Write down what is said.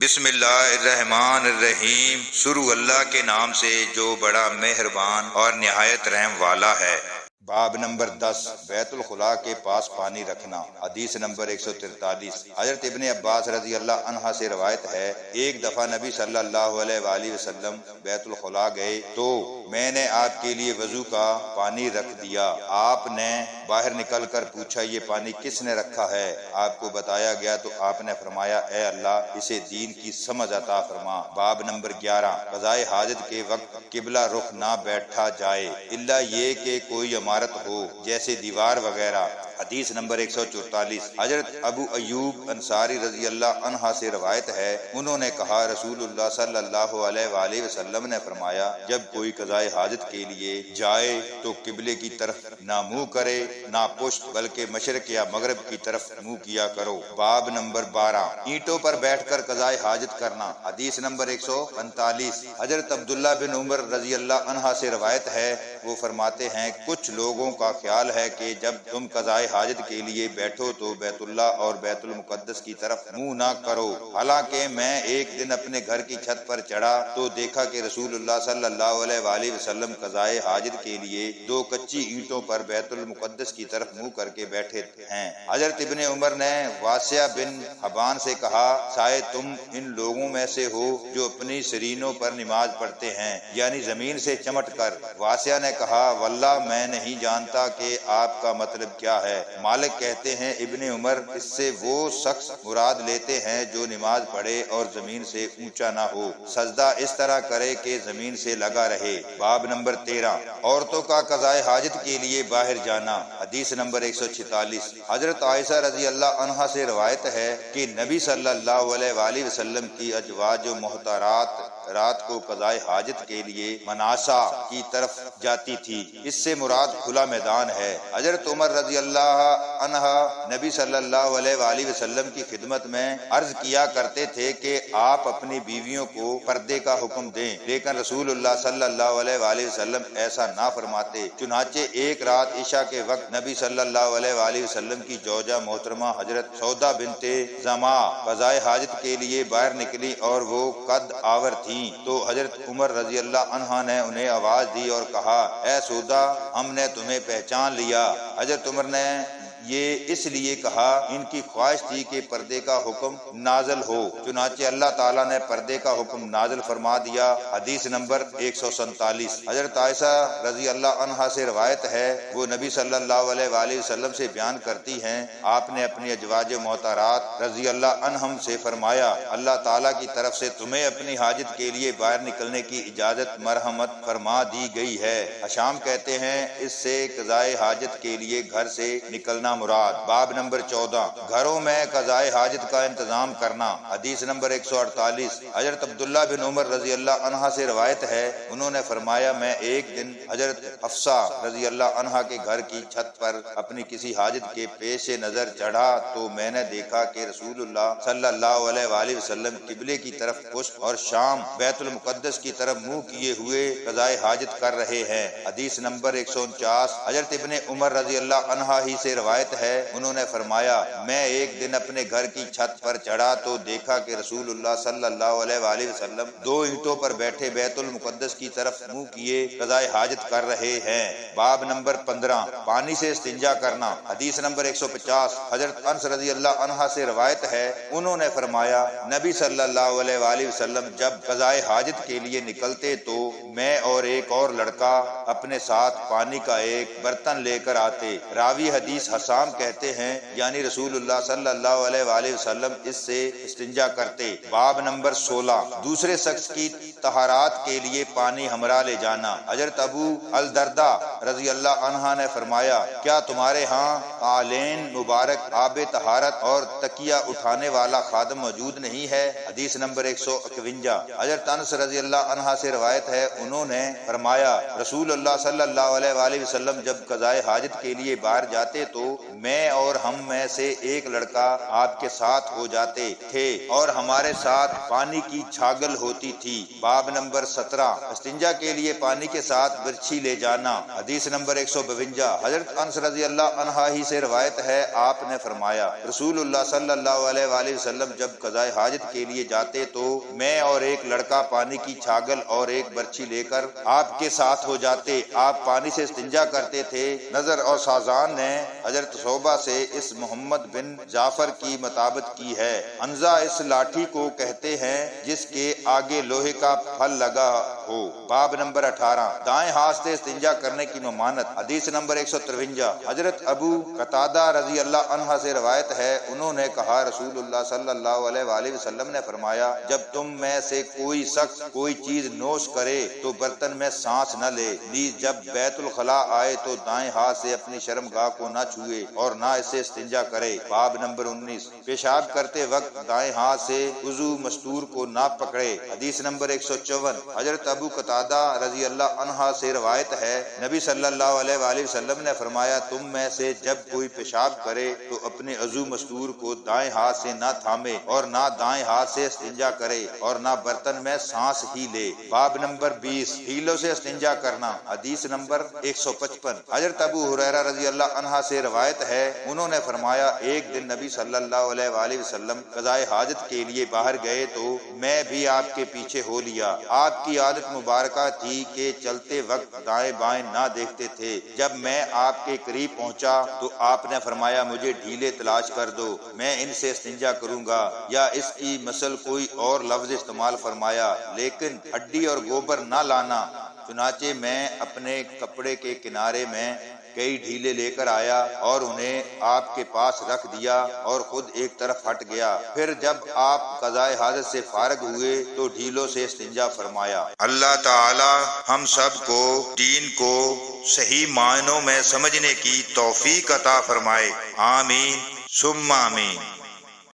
بسم اللہ الرحمن الرحیم، شروع اللہ کے نام سے جو بڑا مہربان اور نہایت رحم والا ہے۔ باب نمبر 10، بیت الخلاء کے پاس پانی رکھنا۔ حدیث نمبر 143، حضرت ابن عباس رضی اللہ عنہ سے روایت ہے، ایک دفعہ نبی صلی اللہ علیہ وآلہ وسلم بیت الخلاء گئے تو میں نے آپ کے لیے وضو کا پانی رکھ دیا۔ آپ نے باہر نکل کر پوچھا، یہ پانی کس نے رکھا ہے؟ آپ کو بتایا گیا تو آپ نے فرمایا، اے اللہ اسے دین کی سمجھ عطا فرما۔ باب نمبر 11، قضائے حاجت کے وقت قبلہ رخ نہ بیٹھا جائے الا یہ کہ کوئی عمارت ہو جیسے دیوار وغیرہ۔ حدیث نمبر 144، حضرت ابو ایوب انصاری رضی اللہ عنہ سے روایت ہے، انہوں نے کہا رسول اللہ صلی اللہ علیہ وآلہ وسلم نے فرمایا، جب کوئی قضائے حاجت کے لیے جائے تو قبلے کی طرف نہ منہ کرے نہ پشت، بلکہ مشرق یا مغرب کی طرف منہ کیا کرو۔ باب نمبر 12، اینٹوں پر بیٹھ کر قضائے حاجت کرنا۔ حدیث نمبر 145، حضرت عبداللہ بن عمر رضی اللہ عنہ سے روایت ہے، وہ فرماتے ہیں، کچھ لوگوں کا خیال ہے کہ جب تم قضائے حاجت کے لیے بیٹھو تو بیت اللہ اور بیت المقدس کی طرف منہ نہ کرو۔ حالانکہ میں ایک دن اپنے گھر کی چھت پر چڑھا تو دیکھا کہ رسول اللہ صلی اللہ علیہ وآلہ وسلم قضائے حاجت کے لیے دو کچی اینٹوں پر بیت المقدس کی طرف منہ کر کے بیٹھے ہیں۔ حضرت ابن عمر نے واسع بن حبان سے کہا، شاید تم ان لوگوں میں سے ہو جو اپنی سرینوں پر نماز پڑھتے ہیں، یعنی زمین سے چمٹ کر۔ واسع نے کہا، واللہ میں نہیں جانتا کہ آپ کا مطلب کیا ہے۔ مالک کہتے ہیں، ابن عمر اس سے وہ شخص مراد لیتے ہیں جو نماز پڑھے اور زمین سے اونچا نہ ہو، سجدہ اس طرح کرے کہ زمین سے لگا رہے۔ باب نمبر 13، عورتوں کا قضائے حاجت کے لیے باہر جانا۔ حدیث نمبر 146، حضرت عائشہ رضی اللہ عنہا سے روایت ہے کہ نبی صلی اللہ علیہ وآلہ وسلم کی ازواج و محترات رات کو قضائے حاجت کے لیے مناسا کی طرف جاتی تھی، اس سے مراد کھلا میدان ہے۔ حضرت عمر رضی اللہ عنہ نبی صلی اللہ علیہ وآلہ وسلم کی خدمت میں عرض کیا کرتے تھے کہ آپ اپنی بیویوں کو پردے کا حکم دیں، لیکن رسول اللہ صلی اللہ علیہ وآلہ وسلم ایسا نہ فرماتے۔ چنانچہ ایک رات عشاء کے وقت نبی صلی اللہ علیہ وآلہ وسلم کی زوجہ محترمہ حضرت سودا بنت زما قضائے حاجت کے لیے باہر نکلی اور وہ قد آور تھیں، تو حضرت عمر رضی اللہ عنہ نے انہیں آواز دی اور کہا، اے سودا، ہم نے تمہیں پہچان لیا۔ حضرت عمر نے یہ اس لیے کہا، ان کی خواہش تھی کہ پردے کا حکم نازل ہو، چنانچہ اللہ تعالیٰ نے پردے کا حکم نازل فرما دیا۔ حدیث نمبر 147، حضرت عائشہ رضی اللہ عنہا سے روایت ہے، وہ نبی صلی اللہ علیہ وآلہ وسلم سے بیان کرتی ہیں، آپ نے اپنی ازواج محترات رضی اللہ عنہم سے فرمایا، اللہ تعالیٰ کی طرف سے تمہیں اپنی حاجت کے لیے باہر نکلنے کی اجازت مرحمت فرما دی گئی ہے۔ حشام کہتے ہیں، اس سے قضائے حاجت کے لیے گھر سے نکلنا مراد۔ باب نمبر 14، گھروں میں قضائے حاجت کا انتظام کرنا۔ حدیث نمبر 148، حضرت عبداللہ بن عمر رضی اللہ عنہ سے روایت ہے، انہوں نے فرمایا، میں ایک دن حضرت حفصہ رضی اللہ عنہ کے گھر کی چھت پر اپنی کسی حاجت کے پیش نظر چڑھا تو میں نے دیکھا کہ رسول اللہ صلی اللہ علیہ وآلہ وسلم قبلے کی طرف پشت اور شام بیت المقدس کی طرف منہ کیے ہوئے قضائے حاجت کر رہے ہیں۔ حدیث نمبر 149، حضرت ابن عمر رضی اللہ عنہ ہی سے روایت ہے، انہوں نے فرمایا، میں ایک دن اپنے گھر کی چھت پر چڑھا تو دیکھا کہ رسول اللہ صلی اللہ علیہ وآلہ وسلم دو اینٹوں پر بیٹھے بیت المقدس کی طرف منہ کیے قضائے حاجت کر رہے ہیں۔ باب نمبر 15، پانی سے استنجا کرنا۔ حدیث نمبر 150، حضرت انس رضی اللہ عنہ سے روایت ہے، انہوں نے فرمایا، نبی صلی اللہ علیہ وآلہ وسلم جب قضائے حاجت کے لیے نکلتے تو میں اور ایک اور لڑکا اپنے ساتھ پانی کا ایک برتن لے کر آتے۔ راوی حدیث حسام کہتے ہیں، یعنی رسول اللہ صلی اللہ علیہ وآلہ وسلم اس سے استنجا کرتے۔ باب نمبر 16، دوسرے شخص کی طہارات کے لیے پانی ہمراہ لے جانا۔ حضرت ابو الدرداء رضی اللہ عنہ نے فرمایا، کیا تمہارے ہاں قالین مبارک، آب طہارت اور تکیہ اٹھانے والا خادم موجود نہیں ہے؟ حدیث نمبر 151، حضرت انس رضی اللہ عنہ سے روایت ہے، انہوں نے فرمایا، رسول اللہ صلی اللہ علیہ وآلہ وسلم جب قضائے حاجت کے لیے باہر جاتے تو میں اور ہم میں سے ایک لڑکا آپ کے ساتھ ہو جاتے تھے اور ہمارے ساتھ پانی کی چھاگل ہوتی تھی۔ باب نمبر 17 استنجا کے لیے پانی کے ساتھ برچھی لے جانا۔ حدیث نمبر 152 حضرت انس رضی اللہ عنہ ہی سے روایت ہے، آپ نے فرمایا رسول اللہ صلی اللہ علیہ وآلہ وسلم جب قضاء حاجت کے لیے جاتے تو میں اور ایک لڑکا پانی کی چھاگل اور ایک برچھی لے کر آپ کے ساتھ ہو جاتے، آپ پانی سے استنجا کرتے تھے۔ نظر اور سازان نے حضرت صوبہ سے اس محمد بن جعفر کی مطابقت کی ہے۔ انزا اس لاٹھی کو کہتے ہیں جس کے آگے لوہے کا پھل لگا ہو۔ باب نمبر 18 دائیں ہاتھ سے استنجا کرنے کی ممانعت۔ حدیث نمبر 153 حضرت ابو قتادہ رضی اللہ عنہ سے روایت ہے، انہوں نے کہا رسول اللہ صلی اللہ علیہ وآلہ وسلم نے فرمایا جب تم میں سے کوئی شخص کوئی چیز نوش کرے تو برتن میں سانس نہ لے، نیز جب بیت الخلاء آئے تو دائیں ہاتھ سے اپنی شرمگاہ کو نہ چھوئے اور نہ اسے استنجا کرے۔ باب نمبر 19 پیشاب کرتے وقت دائیں ہاتھ سے عضو مستور کو نہ پکڑے۔ حدیث نمبر 154 حضرت ابو قتادہ رضی اللہ عنہ سے روایت ہے، نبی صلی اللہ علیہ وآلہ وسلم نے فرمایا تم میں سے جب کوئی پیشاب کرے تو اپنے عضو مستور کو دائیں ہاتھ سے نہ تھامے اور نہ دائیں ہاتھ سے استنجا کرے اور نہ برتن میں سانس ہی لے۔ باب نمبر 20 ہیلوں سے استنجا کرنا۔ حدیث نمبر 155 حضرت ابو ہریرہ رضی اللہ عنہ سے روایت ہے، انہوں نے فرمایا ایک دن نبی صلی اللہ علیہ وآلہ وسلم قضاء حاجت کے لیے باہر گئے تو میں بھی آپ کے پیچھے ہو لیا۔ آپ کی عادت مبارکہ تھی کہ چلتے وقت دائیں بائیں نہ دیکھتے تھے۔ جب میں آپ کے قریب پہنچا تو آپ نے فرمایا مجھے ڈھیلے تلاش کر دو، میں ان سے استنجا کروں گا، یا اس کی مثل کوئی اور لفظ استعمال فرمایا، لیکن ہڈی اور گوبر نہ لانا۔ چنانچہ میں اپنے کپڑے کے کنارے میں کئی ڈھیلے لے کر آیا اور انہیں آپ کے پاس رکھ دیا اور خود ایک طرف ہٹ گیا۔ پھر جب آپ قضاء حاجت سے فارغ ہوئے تو ڈھیلوں سے استنجا فرمایا۔ اللہ تعالی ہم سب کو دین کو صحیح معنوں میں سمجھنے کی توفیق عطا فرمائے، آمین ثم آمین۔